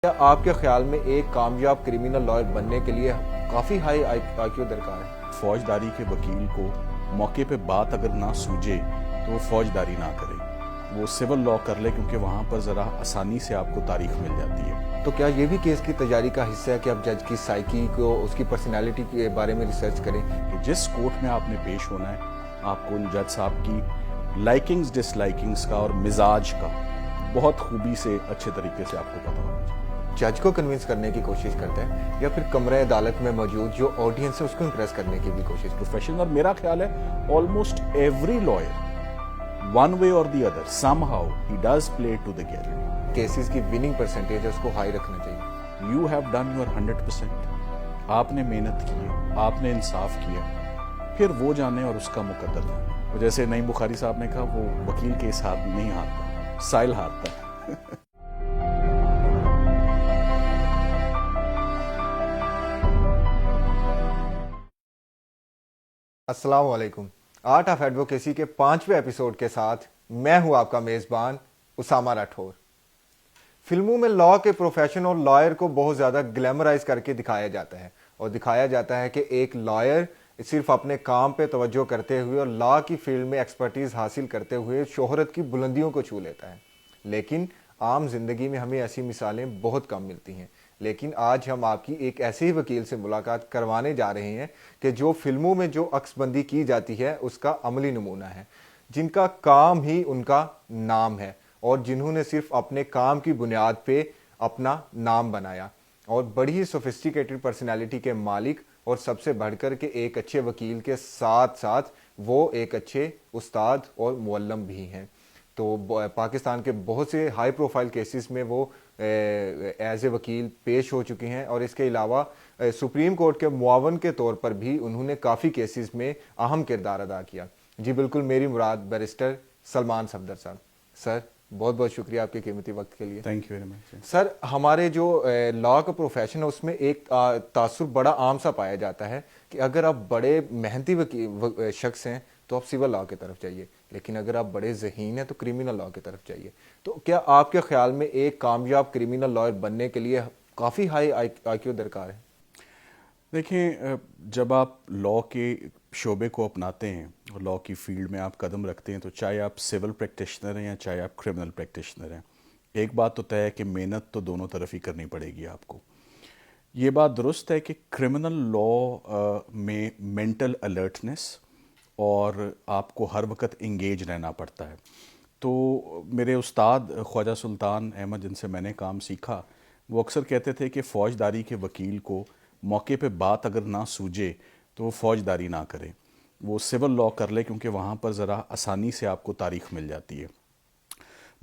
کیا آپ کے خیال میں ایک کامیاب کرمنل لائر بننے کے لیے کافی ہائی آئی کیو درکار ہے؟ فوجداری کے وکیل کو موقع پہ بات اگر نہ سوجے تو وہ فوجداری نہ کرے، وہ سول لاء کر لے، کیونکہ وہاں پر ذرا آسانی سے آپ کو تاریخ مل جاتی ہے۔ تو کیا یہ بھی کیس کی تیاری کا حصہ ہے کہ آپ جج کی سائیکی کو، اس کی پرسنالٹی کے بارے میں ریسرچ کریں؟ کہ جس کورٹ میں آپ نے پیش ہونا ہے، آپ کو ان جج صاحب کی لائکنگز ڈس لائکنگز کا اور مزاج کا بہت خوبی سے اچھے طریقے سے آپ کو پتہ ہونا چاہیے۔ جج کو کنونس کرنے کی کوشش کرتے ہیں یا پھر کمرہ عدالت میں موجود جو آڈینس ہے اس کو امپریس کرنے کی بھی کوشش؟ پروفیشن، اور میرا خیال ہے almost every lawyer one way اور the other somehow he does play to the game. Cases کی وننگ پرسنٹیج ہے اس کو ہائی رکھنا چاہیے۔ یو ہیو ڈن یور 100%، آپ نے محنت کی ہے، آپ نے انصاف کیا، پھر وہ جانے اور اس کا مقدر جانے۔ جیسے نعیم بخاری صاحب نے کہا، وہ وکیل کیس ہاتھ نہیں ہارتا، سائل ہارتا ہے۔ السلام علیکم، آرٹ آف ایڈوکیسی کے 5ویں ایپیسوڈ کے ساتھ میں ہوں آپ کا میزبان اسامہ راٹھور۔ فلموں میں لاء کے پروفیشن اور لائر کو بہت زیادہ گلیمرائز کر کے دکھایا جاتا ہے، اور دکھایا جاتا ہے کہ ایک لائر صرف اپنے کام پہ توجہ کرتے ہوئے اور لاء کی فیلڈ میں ایکسپرٹیز حاصل کرتے ہوئے شہرت کی بلندیوں کو چھو لیتا ہے۔ لیکن عام زندگی میں ہمیں ایسی مثالیں بہت کم ملتی ہیں۔ لیکن آج ہم آپ کی ایک ایسے ہی وکیل سے ملاقات کروانے جا رہے ہیں کہ جو فلموں میں جو عکس بندی کی جاتی ہے اس کا عملی نمونہ ہے، جن کا کام ہی ان کا نام ہے، اور جنہوں نے صرف اپنے کام کی بنیاد پہ اپنا نام بنایا، اور بڑی ہی سوفسٹیکیٹڈ پرسنالٹی کے مالک، اور سب سے بڑھ کر کے ایک اچھے وکیل کے ساتھ ساتھ وہ ایک اچھے استاد اور معلم بھی ہیں۔ تو پاکستان کے بہت سے ہائی پروفائل کیسز میں وہ ایز اے وکیل پیش ہو چکے ہیں، اور اس کے علاوہ سپریم کورٹ کے معاون کے طور پر بھی انہوں نے کافی کیسز میں اہم کردار ادا کیا۔ جی بالکل، میری مراد بیرسٹر سلمان صفدر صاحب۔ سر بہت بہت شکریہ آپ کے قیمتی وقت کے لیے۔ Thank you very much. Sir, ہمارے جو لاء کا پروفیشن ہے اس میں ایک تاثر بڑا عام سا پایا جاتا ہے کہ اگر آپ بڑے محنتی شخص ہیں تو آپ سول لاء کی طرف جائیے، لیکن اگر آپ بڑے ذہین ہیں تو کرمنل لاء کی طرف جائیے۔ تو کیا آپ کے خیال میں ایک کامیاب کرمنل لائر بننے کے لیے کافی ہائی آئی کیو درکار ہے؟ دیکھیں، جب آپ لاء کے شعبے کو اپناتے ہیں اور لاء کی فیلڈ میں آپ قدم رکھتے ہیں، تو چاہے آپ سول پریکٹیشنر ہیں یا چاہے آپ کرمنل پریکٹیشنر ہیں، ایک بات تو طے ہے کہ محنت تو دونوں طرف ہی کرنی پڑے گی آپ کو۔ یہ بات درست ہے کہ کرمنل لاء میں مینٹل الرٹنس اور آپ کو ہر وقت انگیج رہنا پڑتا ہے۔ تو میرے استاد خواجہ سلطان احمد، جن سے میں نے کام سیکھا، وہ اکثر کہتے تھے کہ فوجداری کے وکیل کو موقع پہ بات اگر نہ سوجے تو وہ فوجداری نہ کرے، وہ سول لاء کر لے، کیونکہ وہاں پر ذرا آسانی سے آپ کو تاریخ مل جاتی ہے۔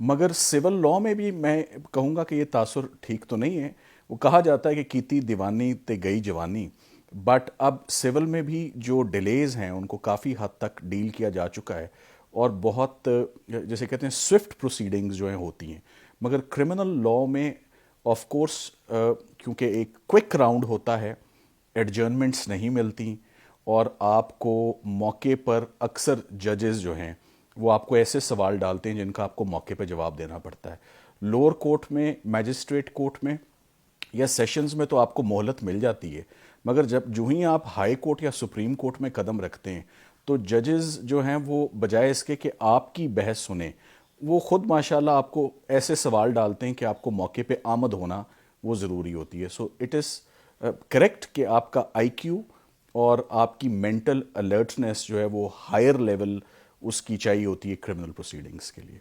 مگر سول لاء میں بھی میں کہوں گا کہ یہ تاثر ٹھیک تو نہیں ہے۔ وہ کہا جاتا ہے کہ کیتی دیوانی تے گئی جوانی، بٹ اب سول میں بھی جو ڈیلیز ہیں ان کو کافی حد تک ڈیل کیا جا چکا ہے، اور بہت جیسے کہتے ہیں سوئفٹ پروسیڈنگز جو ہیں ہوتی ہیں۔ مگر کرمنل لاء میں آف کورس کیونکہ ایک کوئک راؤنڈ ہوتا ہے، ایڈجرنمنٹس نہیں ملتی، اور آپ کو موقع پر اکثر ججز جو ہیں وہ آپ کو ایسے سوال ڈالتے ہیں جن کا آپ کو موقع پہ جواب دینا پڑتا ہے۔ لوور کورٹ میں، میجسٹریٹ کورٹ میں یا سیشنز میں تو آپ کو مہلت مل جاتی ہے، مگر جو ہی آپ ہائی کورٹ یا سپریم کورٹ میں قدم رکھتے ہیں تو ججز جو ہیں وہ بجائے اس کے کہ آپ کی بحث سنیں، وہ خود ماشاءاللہ آپ کو ایسے سوال ڈالتے ہیں کہ آپ کو موقع پہ آمد ہونا وہ ضروری ہوتی ہے۔ سو اٹ از کریکٹ کہ آپ کا آئی کیو اور آپ کی مینٹل الرٹنس جو ہے وہ ہائر لیول اس کی چاہیے ہوتی ہے کرمنل پروسیڈنگز کے لیے۔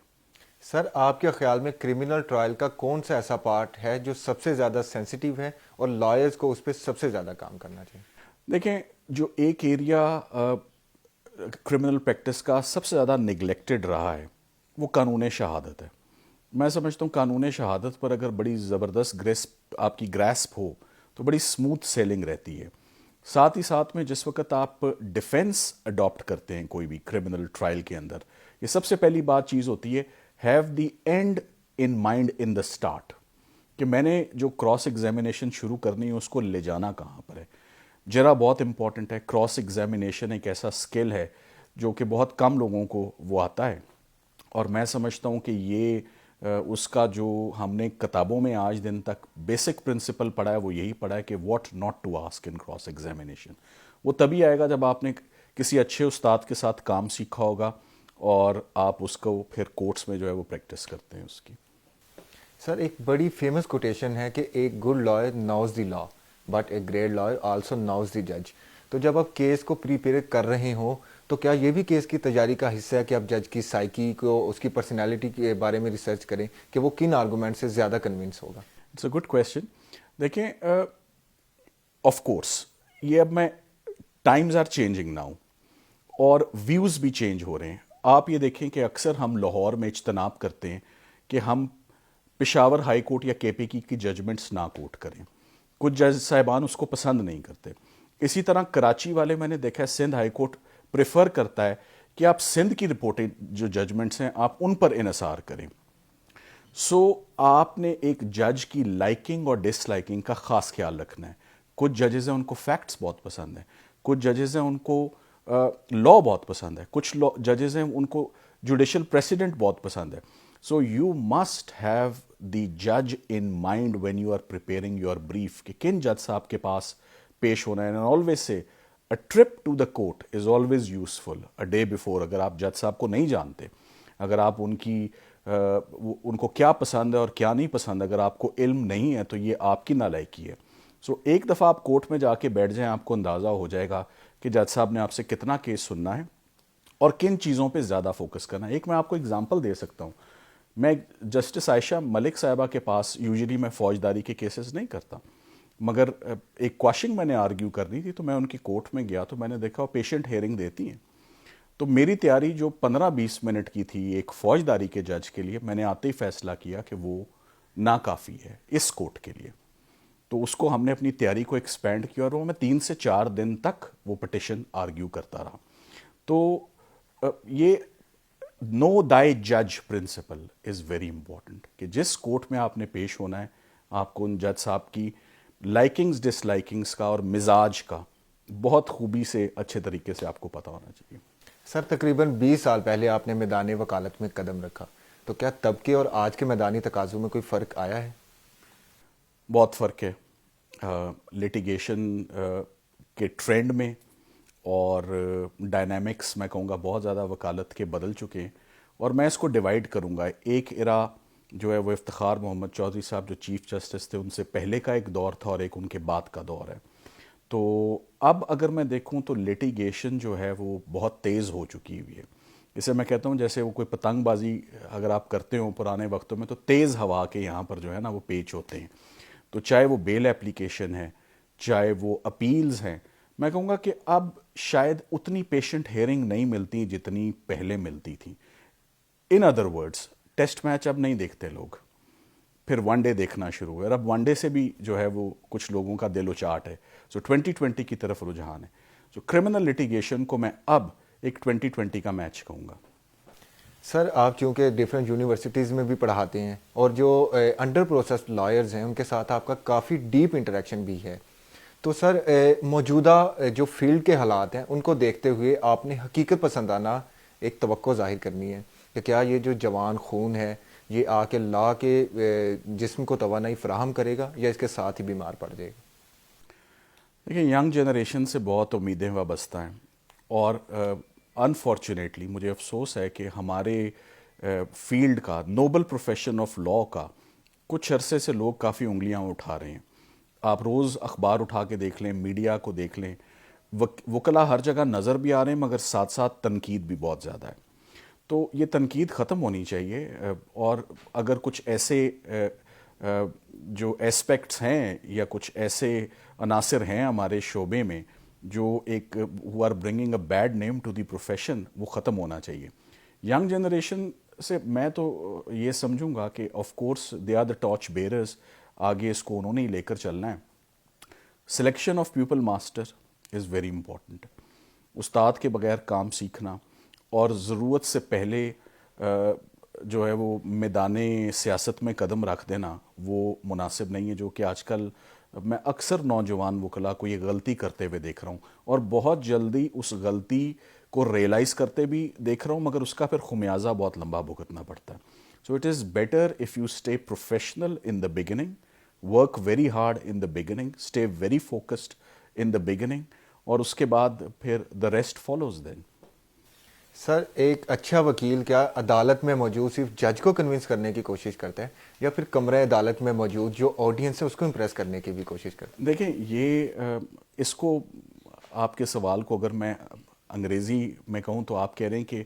سر، آپ کے خیال میں کرمنل ٹرائل کا کون سا ایسا پارٹ ہے جو سب سے زیادہ سینسیٹیو ہے اور لائرز کو اس پہ سب سے زیادہ کام کرنا چاہیے؟ دیکھیں، جو ایک ایریا کرمنل پریکٹس کا سب سے زیادہ نگلیکٹڈ رہا ہے وہ قانون شہادت ہے۔ میں سمجھتا ہوں قانون شہادت پر اگر بڑی زبردست آپ کی گریسپ ہو تو بڑی سموتھ سیلنگ رہتی ہے۔ ساتھ ہی ساتھ میں جس وقت آپ ڈیفینس اڈاپٹ کرتے ہیں کوئی بھی کرمنل ٹرائل کے اندر، یہ سب سے پہلی بات چیز ہوتی ہے have the end in mind in the start, کہ میں نے جو کراس ایگزامینیشن شروع کرنی ہے اس کو لے جانا کہاں پر ہے۔ جرا بہت امپورٹنٹ ہے، کراس ایگزامینیشن ایک ایسا سکل ہے جو کہ بہت کم لوگوں کو وہ آتا ہے، اور میں سمجھتا ہوں کہ یہ اس کا جو ہم نے کتابوں میں آج دن تک بیسک پرنسپل پڑھا ہے وہ یہی پڑھا ہے کہ what not to ask in cross examination. وہ تبھی آئے گا جب آپ نے کسی اچھے استاد کے ساتھ کام سیکھا ہوگا اور آپ اس کو پھر کورٹس میں جو ہے وہ پریکٹس کرتے ہیں اس کی. سر ایک بڑی فیمس کوٹیشن ہے کہ ایک good lawyer knows the law but a great lawyer also knows the جج. تو جب آپ کیس کو پریپیئر کر رہے ہوں تو کیا یہ بھی کیس کی تیاری کا حصہ ہے کہ آپ جج کی سائیکی کو اس کی پرسنالٹی کے بارے میں ریسرچ کریں کہ وہ کن آرگومنٹ سے زیادہ کنونس ہوگا؟ It's a good question. دیکھیں آف کورس یہ اب میں ٹائمز آر چینجنگ ناؤ اور ویوز بھی چینج ہو رہے ہیں. آپ یہ دیکھیں کہ اکثر ہم لاہور میں اجتناب کرتے ہیں کہ ہم پشاور ہائی کورٹ یا کے پی کی ججمنٹس نہ کوٹ کریں. کچھ جج صاحبان اس کو پسند نہیں کرتے. اسی طرح کراچی والے میں نے دیکھا ہے سندھ ہائی کورٹ پریفر کرتا ہے کہ آپ سندھ کی رپورٹیں جو ججمنٹس ہیں آپ ان پر انحصار کریں. سو آپ نے ایک جج کی لائکنگ اور ڈس لائکنگ کا خاص خیال رکھنا ہے. کچھ ججز ہیں ان کو فیکٹس بہت پسند ہیں, کچھ ججز ہیں ان کو لا بہت پسند ہے, کچھ ججز ہیں ان کو جوڈیشل پریسیڈنٹ بہت پسند ہے. So you must have the جج in mind when you are preparing your brief کہ کن جج صاحب کے پاس پیش ہونا ہے. And always say a trip to the court is always useful a day before. اگر آپ جج صاحب کو نہیں جانتے, اگر آپ ان کو کیا پسند ہے اور کیا نہیں پسند, اگر آپ کو علم نہیں ہے تو یہ آپ کی نالائکی ہے. سو ایک دفعہ آپ کورٹ میں جا کے بیٹھ جائیں, آپ کو اندازہ ہو جائے گا کہ جج صاحب نے آپ سے کتنا کیس سننا ہے اور کن چیزوں پہ زیادہ فوکس کرنا ہے. ایک میں آپ کو اگزامپل دے سکتا ہوں. میں جسٹس عائشہ ملک صاحبہ کے پاس یوزلی میں فوجداری کے کیسز نہیں کرتا, مگر ایک کواشنگ میں نے آرگیو کرنی تھی تو میں ان کی کورٹ میں گیا تو میں نے دیکھا وہ پیشنٹ ہیئرنگ دیتی ہیں. تو میری تیاری جو 15-20 منٹ کی تھی ایک فوجداری کے جج کے لیے, میں نے آتے ہی فیصلہ کیا کہ وہ ناکافی ہے اس کورٹ کے لیے. تو اس کو ہم نے اپنی تیاری کو ایکسپینڈ کیا اور وہ میں 3 سے 4 دن تک وہ پٹیشن آرگیو کرتا رہا. تو یہ نو دائی جج پرنسپل از ویری امپورٹنٹ کہ جس کورٹ میں آپ نے پیش ہونا ہے آپ کو ان جج صاحب کی لائکنگز ڈس لائکنگز کا اور مزاج کا بہت خوبی سے اچھے طریقے سے آپ کو پتہ ہونا چاہیے. سر تقریباً 20 سال پہلے آپ نے میدان وکالت میں قدم رکھا, تو کیا تب کے اور آج کے میدانی تقاضوں میں کوئی فرق آیا ہے؟ بہت فرق ہے لیٹیگیشن کے ٹرینڈ میں اور ڈائنامکس میں کہوں گا بہت زیادہ وکالت کے بدل چکے ہیں. اور میں اس کو ڈیوائیڈ کروں گا. ایک ایرا جو ہے وہ افتخار محمد چودھری صاحب جو چیف جسٹس تھے ان سے پہلے کا ایک دور تھا اور ایک ان کے بعد کا دور ہے. تو اب اگر میں دیکھوں تو لیٹیگیشن جو ہے وہ بہت تیز ہو چکی ہوئی ہے. اسے میں کہتا ہوں جیسے وہ کوئی پتنگ بازی اگر آپ کرتے ہوں پرانے وقتوں میں تو تیز ہوا کے یہاں پر جو ہے نا وہ پیچ ہوتے ہیں. تو چاہے وہ بیل اپلیکیشن ہے, چاہے وہ اپیلز ہیں, میں کہوں گا کہ اب شاید اتنی پیشنٹ ہیئرنگ نہیں ملتی جتنی پہلے ملتی تھی. In other words test match اب نہیں دیکھتے لوگ, پھر ون ڈے دیکھنا شروع ہوئے. اور اب ون ڈے سے بھی جو ہے وہ کچھ لوگوں کا دل و چاٹ ہے. سو 2020 کی طرف رجحان ہے. سو کرمنل لیٹیگیشن کو میں اب ایک 2020 کا میچ کہوں گا. سر آپ چونکہ ڈیفرنٹ یونیورسٹیز میں بھی پڑھاتے ہیں اور جو انڈر پروسیس لائرز ہیں ان کے ساتھ آپ کا کافی ڈیپ انٹریکشن بھی ہے, تو سر موجودہ جو فیلڈ کے حالات ہیں ان کو دیکھتے ہوئے آپ نے حقیقت پسندانہ ایک توقع ظاہر کرنی ہے کہ کیا یہ جو جوان خون ہے یہ آ کے لا کے جسم کو توانائی فراہم کرے گا یا اس کے ساتھ ہی بیمار پڑ جائے گا؟ دیکھیں ینگ جنریشن سے بہت امیدیں وابستہ ہیں اور انفارچونیٹلی مجھے افسوس ہے کہ ہمارے فیلڈ کا نوبل پروفیشن آف لاء کا کچھ عرصے سے لوگ کافی انگلیاں اٹھا رہے ہیں. آپ روز اخبار اٹھا کے دیکھ لیں, میڈیا کو دیکھ لیں, وکلا ہر جگہ نظر بھی آ رہے ہیں مگر ساتھ ساتھ تنقید بھی بہت زیادہ ہے. تو یہ تنقید ختم ہونی چاہیے اور اگر کچھ ایسے جو ایسپیکٹس ہیں یا کچھ ایسے عناصر ہیں ہمارے شعبے میں جو ایک who are bringing a bad name to the profession, وہ ختم ہونا چاہیے. ینگ جنریشن سے میں تو یہ سمجھوں گا کہ of course they are the torch bearers, آگے اس کو انہوں نے ہی لے کر چلنا ہے. Selection of people master is very important. استاد کے بغیر کام سیکھنا اور ضرورت سے پہلے جو ہے وہ میدان سیاست میں قدم رکھ دینا وہ مناسب نہیں ہے, جو کہ آج کل میں اکثر نوجوان وکلا کو یہ غلطی کرتے ہوئے دیکھ رہا ہوں اور بہت جلدی اس غلطی کو ریئلائز کرتے بھی دیکھ رہا ہوں مگر اس کا پھر خمیازہ بہت لمبا بھگتنا پڑتا ہے. So it is better if you stay professional in the beginning, work very hard in the beginning, stay very focused in the beginning, اور اس کے بعد پھر the rest follows then. سر ایک اچھا وکیل کیا عدالت میں موجود صرف جج کو کنونس کرنے کی کوشش کرتا ہے یا پھر کمرہ عدالت میں موجود جو آڈینس ہے اس کو امپریس کرنے کی بھی کوشش کرتا ہے؟ دیکھیں یہ اس کو آپ کے سوال کو اگر میں انگریزی میں کہوں تو آپ کہہ رہے ہیں کہ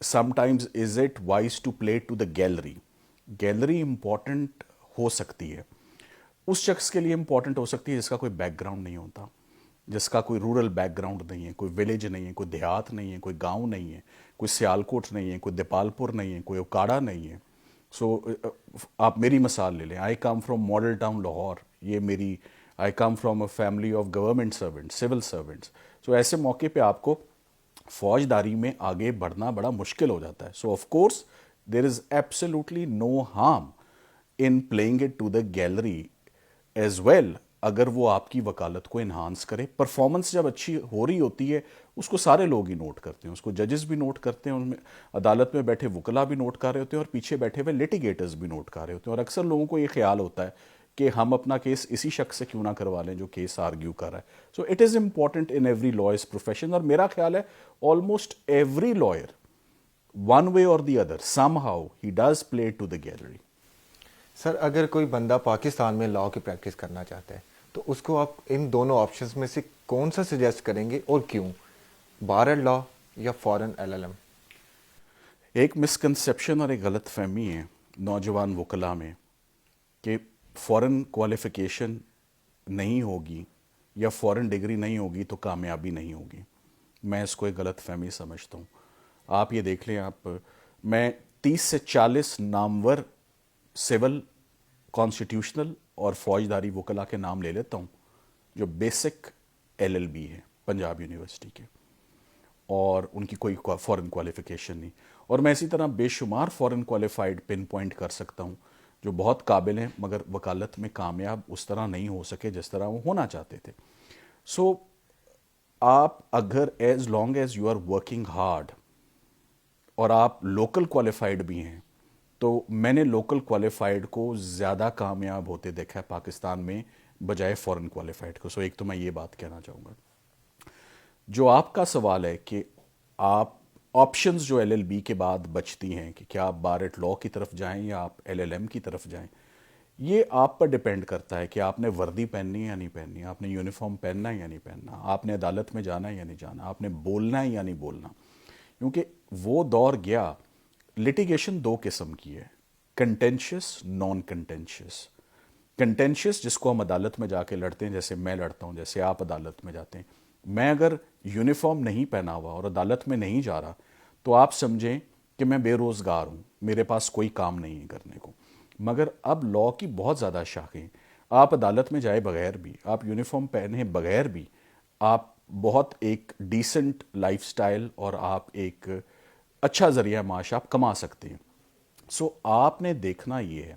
sometimes is it wise to play to the gallery. Gallery important ہو سکتی ہے، اس شخص کے لیے امپورٹنٹ ہو سکتی ہے جس کا کوئی بیک گراؤنڈ نہیں ہوتا، جس کا کوئی رورل بیک گراؤنڈ نہیں ہے، کوئی ولیج نہیں ہے، کوئی دیہات نہیں ہے، کوئی گاؤں نہیں ہے، کوئی سیالکوٹ نہیں ہے، کوئی دیپال پور نہیں ہے، کوئی اوکاڑا نہیں ہے. سو آپ میری مثال لے لیں، I come from Model Town Lahore, یہ میری I come from a family of government servants, civil servants. So ایسے موقع پہ آپ کو فوجداری میں آگے بڑھنا بڑا مشکل ہو جاتا ہے. So of course there is absolutely no harm in playing it to the gallery as well, اگر وہ آپ کی وکالت کو انہانس کرے. پرفارمنس جب اچھی ہو رہی ہوتی ہے اس کو سارے لوگ ہی نوٹ کرتے ہیں، اس کو ججز بھی نوٹ کرتے ہیں، ان میں عدالت میں بیٹھے وکلا بھی نوٹ کر رہے ہوتے ہیں اور پیچھے بیٹھے ہوئے لیٹیگیٹرز بھی نوٹ کر رہے ہوتے ہیں. اور اکثر لوگوں کو یہ خیال ہوتا ہے کہ ہم اپنا کیس اسی شخص سے کیوں نہ کروا لیں جو کیس آرگیو کر رہا ہے. So it is important in every lawyer's profession. اور میرا خیال ہے almost every lawyer one way اور the other somehow he does play to the gallery. Sir اگر کوئی بندہ پاکستان میں لاء کی پریکٹس کرنا چاہتا ہے تو اس کو آپ ان دونوں آپشنز میں سے کون سا سجیسٹ کریں گے اور کیوں؟ بار ایڈ لاء یا فورن LLM؟ ایک مسکنسیپشن اور ایک غلط فہمی ہے نوجوان وکلاء میں کہ فورن کوالیفیکیشن نہیں ہوگی یا فورن ڈگری نہیں ہوگی تو کامیابی نہیں ہوگی. میں اس کو ایک غلط فہمی سمجھتا ہوں. آپ یہ دیکھ لیں، میں 30 سے 40 نامور سول، کانسٹیٹیوشنل اور فوجداری وکلاء کے نام لے لیتا ہوں جو بیسک LLB ہے پنجاب یونیورسٹی کے، اور ان کی کوئی فورن کوالیفیکیشن نہیں. اور میں اسی طرح بے شمار فورن کوالیفائڈ پن پوائنٹ کر سکتا ہوں جو بہت قابل ہیں مگر وکالت میں کامیاب اس طرح نہیں ہو سکے جس طرح وہ ہونا چاہتے تھے. سو آپ اگر as long as you are working hard اور آپ لوکل کوالیفائڈ بھی ہیں، تو میں نے لوکل کوالیفائڈ کو زیادہ کامیاب ہوتے دیکھا ہے پاکستان میں بجائے فورن کوالیفائڈ کو. سو ایک تو میں یہ بات کہنا چاہوں گا. جو آپ کا سوال ہے کہ آپ آپشنز جو LLB کے بعد بچتی ہیں کہ کیا آپ بار ایٹ لاء کی طرف جائیں یا آپ LLM کی طرف جائیں، یہ آپ پر ڈیپینڈ کرتا ہے کہ آپ نے وردی پہننی ہے یا نہیں پہننی، آپ نے یونیفارم پہننا ہے یا نہیں پہننا، آپ نے عدالت میں جانا ہے یا نہیں جانا، آپ نے بولنا ہے یا نہیں بولنا. کیونکہ وہ دور گیا. لٹیگیشن دو قسم کی ہے، کنٹینشیس، نان کنٹینشیس. کنٹینشیس جس کو ہم عدالت میں جا کے لڑتے ہیں، جیسے میں لڑتا ہوں، جیسے آپ عدالت میں جاتے ہیں. میں اگر یونیفارم نہیں پہنا ہوا اور عدالت میں نہیں جا رہا تو آپ سمجھیں کہ میں بے روزگار ہوں، میرے پاس کوئی کام نہیں ہے کرنے کو. مگر اب لاء کی بہت زیادہ شاخیں، آپ عدالت میں جائے بغیر بھی، آپ یونیفارم پہنے بغیر بھی، آپ بہت ایک ڈیسنٹ لائف سٹائل اور آپ ایک اچھا ذریعہ معاش آپ کما سکتے ہیں. سو آپ نے دیکھنا یہ ہے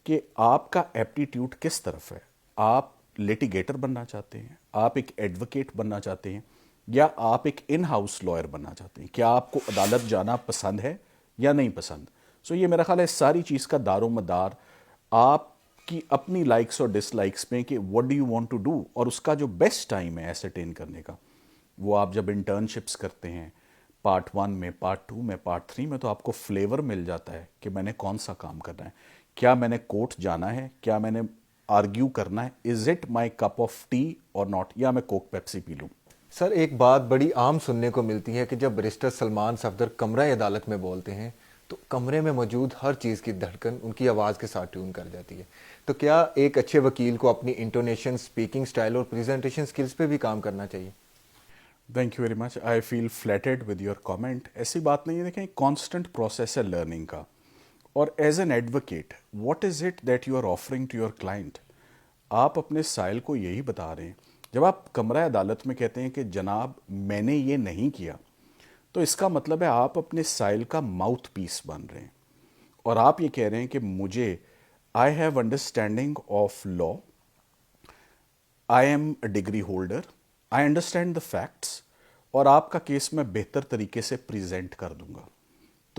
کہ آپ کا ایپٹیٹیوڈ کس طرف ہے. آپ لیٹیگیٹر بننا چاہتے ہیں، آپ ایک ایڈوکیٹ بننا چاہتے ہیں، یا آپ ایک ان ہاؤس لائر بننا چاہتے ہیں؟ کیا آپ کو عدالت جانا پسند ہے یا نہیں پسند؟ سو یہ میرا خیال ہے ساری چیز کا دار و مدار آپ کی اپنی لائکس اور ڈس لائکس میں کہ what do you want to do، اور اس کا جو بیسٹ ٹائم ہے ایسرٹین کرنے کا وہ آپ جب انٹرنشپس کرتے ہیں پارٹ 1 میں، پارٹ 2 میں، پارٹ 3 میں، تو آپ کو فلیور مل جاتا ہے کہ میں نے کون سا کام کرنا ہے. کیا میں نے کورٹ جانا ہے، کیا میں نے آرگیو کرنا ہے، is it my cup of T اور ناٹ، یا میں کوک پیپسی پی لوں. سر ایک بات بڑی عام سننے کو ملتی ہے کہ جب بیرسٹر سلمان صفدر کمرہ عدالت میں بولتے ہیں تو کمرے میں موجود ہر چیز کی دھڑکن ان کی آواز کے ساتھ ٹیون کر جاتی ہے. تو کیا ایک اچھے وکیل کو اپنی انٹونیشن، اسپیکنگ سٹائل اور پریزنٹیشن سکلز پہ بھی کام کرنا چاہیے؟ Thank you very much, I feel flattered with your comment. ایسی بات نہیں ہے، دیکھیں کانسٹنٹ پروسیس ہے لرننگ کا. اور as an advocate what is it that you are offering to your client? آپ اپنے سائل کو یہی بتا رہے ہیں. جب آپ کمرہ عدالت میں کہتے ہیں کہ جناب میں نے یہ نہیں کیا، تو اس کا مطلب ہے آپ اپنے سائل کا ماؤتھ پیس بن رہے ہیں، اور آپ یہ کہہ رہے ہیں کہ مجھے I have understanding of law, I am a degree holder, I understand the facts, اور آپ کا کیس میں بہتر طریقے سے پریزنٹ کر دوں گا.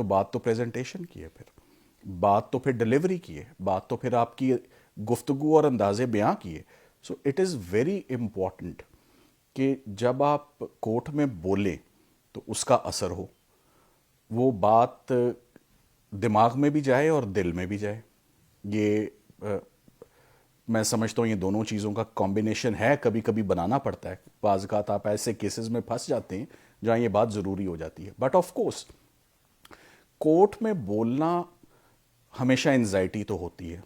تو بات تو پریزنٹیشن کی ہے، پھر بات تو پھر ڈلیوری کی ہے، بات تو پھر آپ کی گفتگو اور انداز بیاں کی ہے. So it is very important کہ جب آپ کورٹ میں بولیں تو اس کا اثر ہو، وہ بات دماغ میں بھی جائے اور دل میں بھی جائے. یہ میں سمجھتا ہوں یہ دونوں چیزوں کا کمبینیشن ہے، کبھی کبھی بنانا پڑتا ہے. بعض اوقات آپ ایسے کیسز میں پھنس جاتے ہیں جہاں یہ بات ضروری ہو جاتی ہے. بٹ آف کورس کورٹ میں بولنا ہمیشہ انزائٹی تو ہوتی ہے،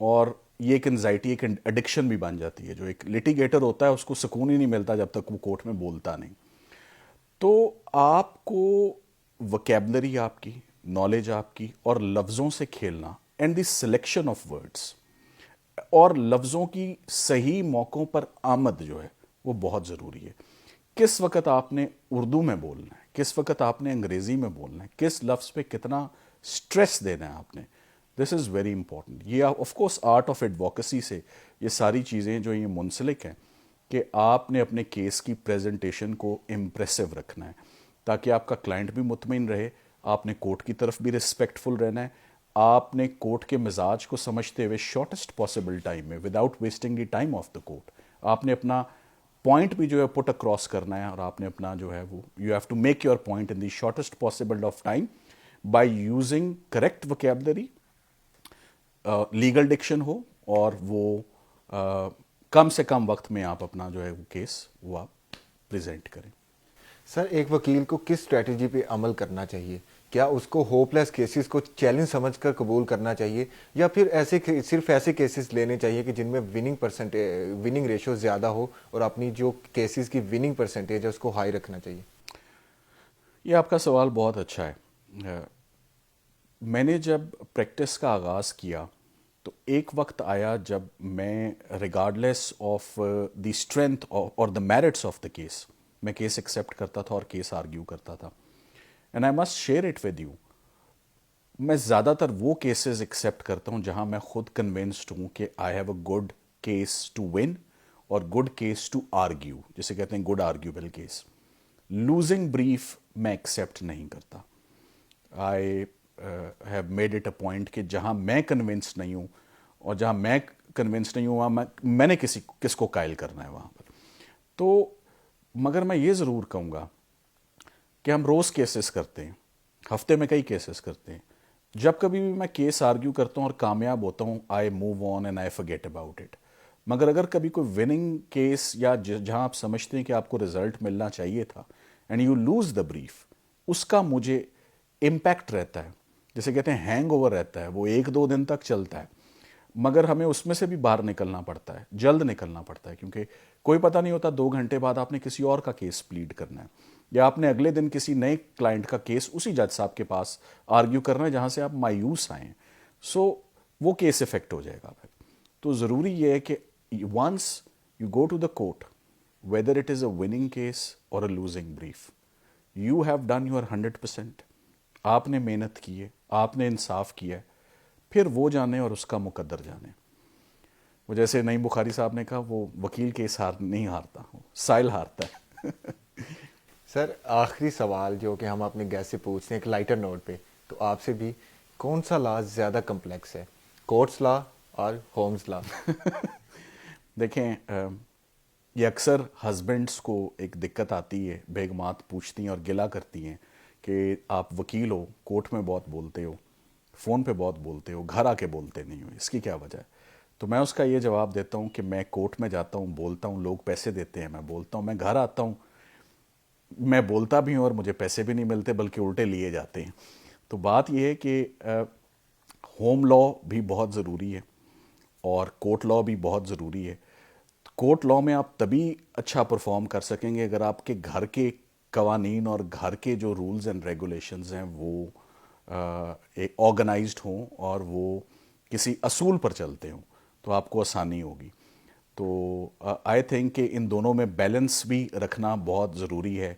اور یہ ایک انزائٹی ایک ایڈکشن بھی بن جاتی ہے. جو ایک لٹیگیٹر ہوتا ہے اس کو سکون ہی نہیں ملتا جب تک وہ کورٹ میں بولتا نہیں. تو آپ کو وکیبلری آپ کی، نالج آپ کی، اور لفظوں سے کھیلنا، and the selection of words, اور لفظوں کی صحیح موقعوں پر آمد جو ہے وہ بہت ضروری ہے. کس وقت آپ نے اردو میں بولنا ہے، کس وقت آپ نے انگریزی میں بولنا ہے، کس لفظ پہ کتنا سٹریس دینا ہے آپ نے، دس از ویری امپورٹنٹ. یہ of course art of advocacy سے یہ ساری چیزیں جو یہ منسلک ہیں کہ آپ نے اپنے کیس کی پریزنٹیشن کو امپریسو رکھنا ہے تاکہ آپ کا کلائنٹ بھی مطمئن رہے، آپ نے کورٹ کی طرف بھی رسپیکٹفل رہنا ہے، آپ نے کورٹ کے مزاج کو سمجھتے ہوئے شارٹیسٹ پاسبل ٹائم میں without wasting the time of the court آپ نے اپنا پوائنٹ بھی جو ہے پٹ اکراس کرنا ہے، اور آپ نے اپنا جو ہے وہ you have to make your point in the shortest possible of time by using correct vocabulary, legal diction ہو، اور وہ کم سے کم وقت میں آپ اپنا جو ہے وہ کیس وہ آپ پریزنٹ کریں. سر ایک وکیل کو کس اسٹریٹجی پہ عمل کرنا چاہیے؟ کیا اس کو ہوپ لیس کیسز کو چیلنج سمجھ کر قبول کرنا چاہیے، یا پھر صرف ایسے کیسز لینے چاہیے کہ جن میں وننگ ریشو زیادہ ہو، اور اپنی جو کیسز کی وننگ پرسنٹیج ہے اس کو ہائی رکھنا چاہیے؟ یہ آپ کا سوال بہت اچھا ہے. میں نے جب پریکٹس کا آغاز کیا تو ایک وقت آیا جب میں ریگارڈلیس آف دی اسٹرینتھ اور دا میرٹس آف دا کیس میں کیس ایکسیپٹ کرتا تھا اور کیس آرگیو کرتا تھا. And I must share it with you, میں زیادہ تر وہ کیسز ایکسیپٹ کرتا ہوں جہاں میں خود کنونسڈ ہوں کہ I have a good case to win اور گڈ کیس ٹو آرگیو، جسے کہتے ہیں good arguable case. Losing brief میں ایکسیپٹ نہیں کرتا. I have made it a point کہ جہاں میں کنونسڈ نہیں ہوں اور جہاں میں کنونسڈ نہیں ہوں وہاں میں نے کس کو قائل کرنا ہے وہاں پر. تو مگر میں یہ ضرور کہوں گا کہ ہم روز کیسز کرتے ہیں، ہفتے میں کئی کیسز کرتے ہیں. جب کبھی بھی میں کیس آرگیو کرتا ہوں اور کامیاب ہوتا ہوں، I move on and I forget about it. مگر اگر کبھی کوئی وننگ کیس یا جہاں آپ سمجھتے ہیں کہ آپ کو رزلٹ ملنا چاہیے تھا and you lose the brief, اس کا مجھے امپیکٹ رہتا ہے، جسے کہتے ہیں ہینگ اوور رہتا ہے، وہ 1-2 دن تک چلتا ہے. مگر ہمیں اس میں سے بھی باہر نکلنا پڑتا ہے، جلد نکلنا پڑتا ہے، کیونکہ کوئی پتہ نہیں ہوتا 2 گھنٹے بعد آپ نے کسی اور کا کیس پلیڈ کرنا ہے، یا آپ نے اگلے دن کسی نئے کلائنٹ کا کیس اسی جج صاحب کے پاس آرگیو کرنا ہے جہاں سے آپ مایوس آئیں. سو وہ کیس افیکٹ ہو جائے گا پھر. تو ضروری یہ ہے کہ once you go to the court whether it is a winning case اور a losing brief, you have done your 100%. آپ نے محنت کی ہے، آپ نے انصاف کیا ہے، پھر وہ جانے اور اس کا مقدر جانے. وہ جیسے نعیم بخاری صاحب نے کہا، وہ وکیل کیس نہیں ہارتا، سائل ہارتا ہے. سر آخری سوال جو کہ ہم اپنے گیسٹ سے پوچھتے ہیں ایک لائٹر نوٹ پہ، تو آپ سے بھی کون سا لا زیادہ کمپلیکس ہے، کورٹس لا اور ہومز لا؟ دیکھیں یہ اکثر ہسبینڈس کو ایک دقت آتی ہے، بیگمات پوچھتی ہیں اور گلا کرتی ہیں کہ آپ وکیل ہو، کورٹ میں بہت بولتے ہو، فون پہ بہت بولتے ہو، گھر آ کے بولتے نہیں ہو، اس کی کیا وجہ ہے؟ تو میں اس کا یہ جواب دیتا ہوں کہ میں کورٹ میں جاتا ہوں، بولتا ہوں، لوگ پیسے دیتے ہیں، میں بولتا ہوں. میں گھر آتا ہوں، میں بولتا بھی ہوں اور مجھے پیسے بھی نہیں ملتے بلکہ الٹے لیے جاتے ہیں. تو بات یہ ہے کہ ہوم لا بھی بہت ضروری ہے اور کورٹ لا بھی بہت ضروری ہے. کورٹ لا میں آپ تبھی اچھا پرفارم کر سکیں گے اگر آپ کے گھر کے قوانین اور گھر کے جو رولز اینڈ ریگولیشنز ہیں وہ آرگنائزڈ ہوں اور وہ کسی اصول پر چلتے ہوں، تو آپ کو آسانی ہوگی. تو آئی تھنک کہ ان دونوں میں بیلنس بھی رکھنا بہت ضروری ہے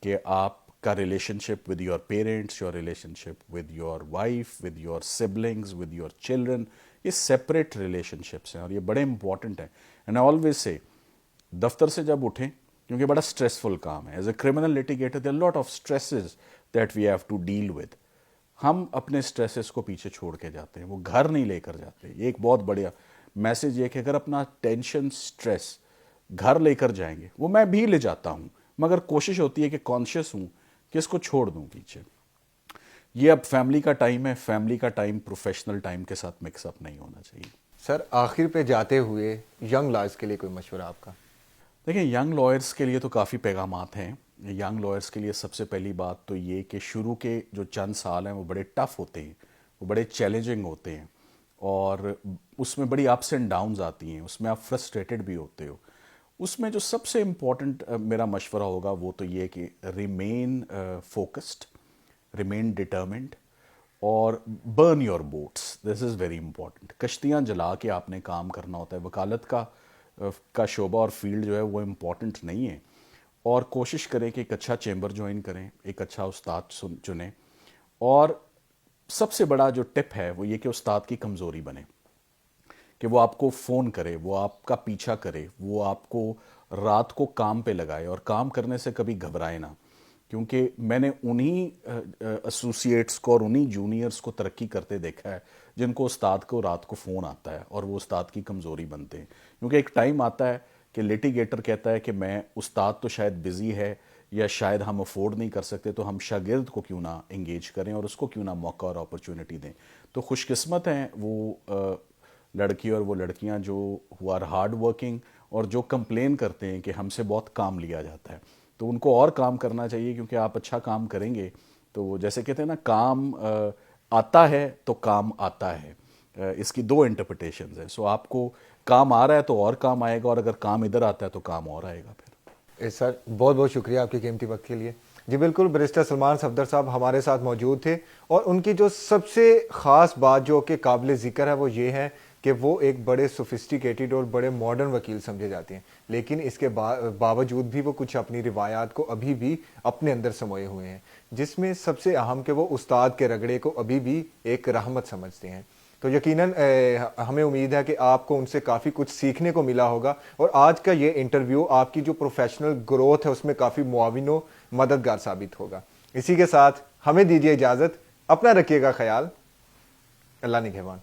کہ آپ کا relation ship with your parents, your relation ship with your wife, with your siblings, with your children, یہ سیپریٹ ریلیشن شپس ہیں اور یہ بڑے امپورٹنٹ ہیں. اینڈ آئی آلویز سے دفتر سے جب اٹھیں، کیونکہ بڑا اسٹریسفل کام ہے، as a criminal litigator there lot of stresses that we have to deal with. ہم اپنے سٹریسز کو پیچھے چھوڑ کے جاتے ہیں, وہ گھر نہیں لے کر جاتے. یہ ایک بہت بڑا میسج یہ کہ اگر اپنا ٹینشن سٹریس گھر لے کر جائیں گے, وہ میں بھی لے جاتا ہوں, مگر کوشش ہوتی ہے کہ کانشیس ہوں کہ اس کو چھوڑ دوں پیچھے. یہ اب فیملی کا ٹائم ہے, فیملی کا ٹائم پروفیشنل ٹائم کے ساتھ مکس اپ نہیں ہونا چاہیے. سر آخر پہ جاتے ہوئے ینگ لائرز کے لیے کوئی مشورہ آپ کا؟ دیکھیں, ینگ لائرس کے لیے تو کافی پیغامات ہیں. ینگ لائرس کے لیے سب سے پہلی بات تو یہ کہ شروع کے جو چند سال ہیں وہ بڑے ٹف ہوتے ہیں, وہ بڑے چیلنجنگ ہوتے ہیں, اور اس میں بڑی اپس اینڈ ڈاؤنز آتی ہیں, اس میں آپ فرسٹریٹڈ بھی ہوتے ہو. اس میں جو سب سے امپورٹنٹ میرا مشورہ ہوگا وہ تو یہ کہ ریمین فوکسڈ, ریمین ڈٹرمنڈ, اور burn your boats. This is very important. کشتیاں جلا کے آپ نے کام کرنا ہوتا ہے. وکالت کا شعبہ اور فیلڈ جو ہے وہ امپورٹنٹ نہیں ہے, اور کوشش کریں کہ ایک اچھا چیمبر جوائن کریں, ایک اچھا استاد چنیں. اور سب سے بڑا جو ٹپ ہے وہ یہ کہ استاد کی کمزوری بنے, کہ وہ آپ کو فون کرے, وہ آپ کا پیچھا کرے, وہ آپ کو رات کو کام پہ لگائے, اور کام کرنے سے کبھی گھبرائے نہ. کیونکہ میں نے انہی ایسوسیٹس کو اور انہی جونیئرس کو ترقی کرتے دیکھا ہے جن کو استاد کو رات کو فون آتا ہے, اور وہ استاد کی کمزوری بنتے ہیں. کیونکہ ایک ٹائم آتا ہے کہ لیٹیگیٹر کہتا ہے کہ میں استاد تو شاید بزی ہے, یا شاید ہم افورڈ نہیں کر سکتے, تو ہم شاگرد کو کیوں نہ انگیج کریں اور اس کو کیوں نہ موقع اور اپرچونٹی دیں. تو خوش قسمت ہیں وہ لڑکی اور وہ لڑکیاں جو ہو آر ہارڈ ورکنگ, اور جو کمپلین کرتے ہیں کہ ہم سے بہت کام لیا جاتا ہے. تو ان کو اور کام کرنا چاہیے, کیونکہ آپ اچھا کام کریں گے تو جیسے کہتے ہیں نا, کام آتا ہے تو کام آتا ہے. اس کی دو انٹرپریٹیشنز ہیں. سو آپ کو کام آ رہا ہے تو اور کام آئے گا, اور اگر کام ادھر آتا ہے تو کام اور آئے گا پھر. سر بہت بہت شکریہ آپ کے قیمتی وقت کے لیے. جی بالکل, بیرسٹر سلمان صفدر صاحب ہمارے ساتھ موجود تھے, اور ان کی جو سب سے خاص بات جو کہ قابل ذکر ہے وہ یہ ہے کہ وہ ایک بڑے سوفسٹیکیٹڈ اور بڑے ماڈرن وکیل سمجھے جاتے ہیں, لیکن اس کے باوجود بھی وہ کچھ اپنی روایات کو ابھی بھی اپنے اندر سموئے ہوئے ہیں, جس میں سب سے اہم کہ وہ استاد کے رگڑے کو ابھی بھی ایک رحمت سمجھتے ہیں. تو یقیناً ہمیں امید ہے کہ آپ کو ان سے کافی کچھ سیکھنے کو ملا ہوگا, اور آج کا یہ انٹرویو آپ کی جو پروفیشنل گروتھ ہے اس میں کافی معاون و مددگار ثابت ہوگا. اسی کے ساتھ ہمیں دیجیے اجازت, اپنا رکھیے گا خیال. اللہ نگہبان.